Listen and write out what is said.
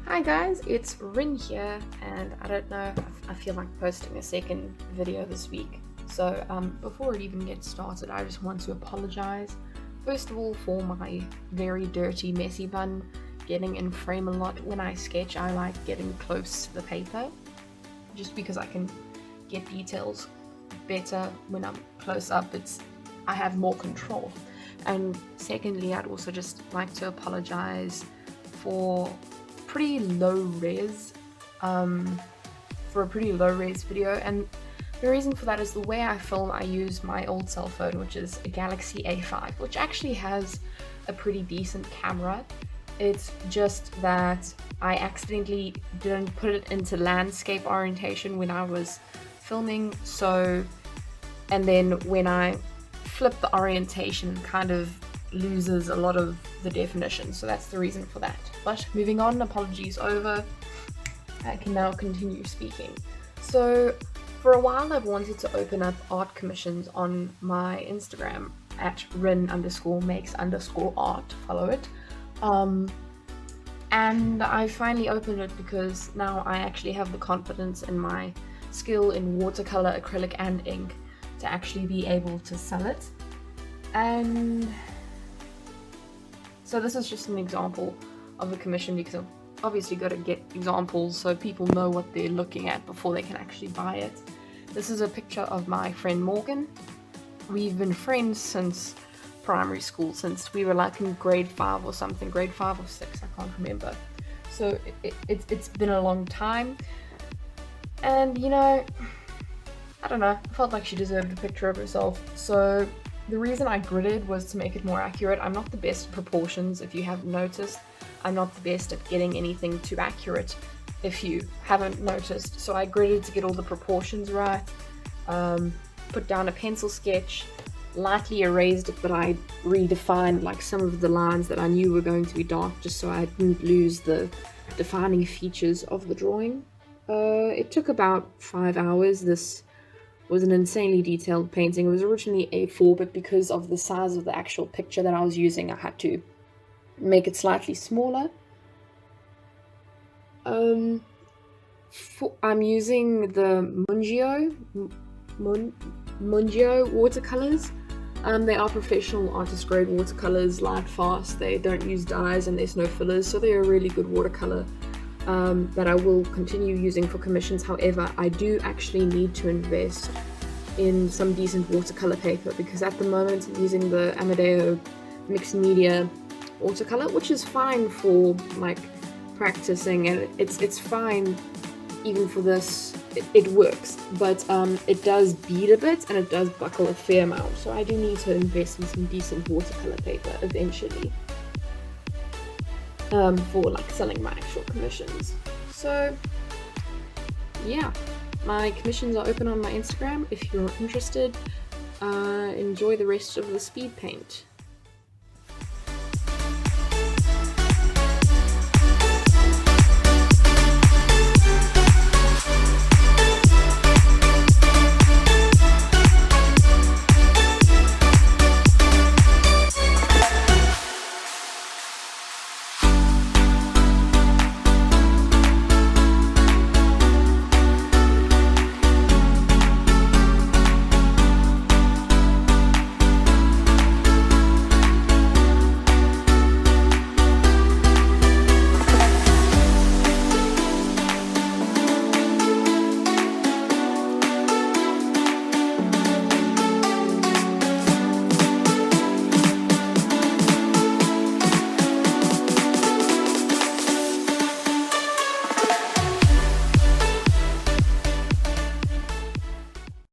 Hi guys, it's Rin here, and I don't know, I feel like posting a second video this week. So before it even gets started, I just want to apologize. First of all, for my very dirty, messy bun getting in frame a lot. When I sketch, I like getting close to the paper, just because I can get details better when I'm close up. I have more control. And secondly, I'd also just like to apologize for pretty low res video, and the reason for that is the way I film. I use my old cell phone, which is a Galaxy A5, which actually has a pretty decent camera. It's just that I accidentally didn't put it into landscape orientation when I was filming, and then when I flip the orientation, it kind of loses a lot of the definition, so that's the reason for that. But moving on, apologies over, I can now continue speaking. So for a while I've wanted to open up art commissions on my Instagram at rin_makes_art, follow it, and I finally opened it because now I actually have the confidence in my skill in watercolor, acrylic and ink to actually be able to sell it. And so this is just an example of a commission, because I've obviously got to get examples so people know what they're looking at before they can actually buy it. This is a picture of my friend Morgan. We've been friends since primary school, since we were like in grade 5 or something, grade 5 or 6, I can't remember. So it's been a long time, and you know, I don't know, I felt like she deserved a picture of herself. So the reason I gridded was to make it more accurate. I'm not the best at proportions, if you haven't noticed. I'm not the best at getting anything too accurate, if you haven't noticed. So I gridded to get all the proportions right, put down a pencil sketch, lightly erased it, but I redefined like some of the lines that I knew were going to be dark, just so I didn't lose the defining features of the drawing. It took about 5 hours. This was an insanely detailed painting. It was originally A4, but because of the size of the actual picture that I was using, I had to make it slightly smaller. I'm using the Mungio watercolors. They are professional artist grade watercolors, light fast, they don't use dyes and there's no fillers, so they're a really good watercolor that I will continue using for commissions. However, I do actually need to invest in some decent watercolor paper, because at the moment I'm using the Amadeo mixed media watercolor, which is fine for like practicing, and it's fine even for this. It works, but it does bead a bit and it does buckle a fair amount, so I do need to invest in some decent watercolor paper eventually, for like selling my actual commissions. So yeah, my commissions are open on my Instagram if you're interested. Enjoy the rest of the speed paint.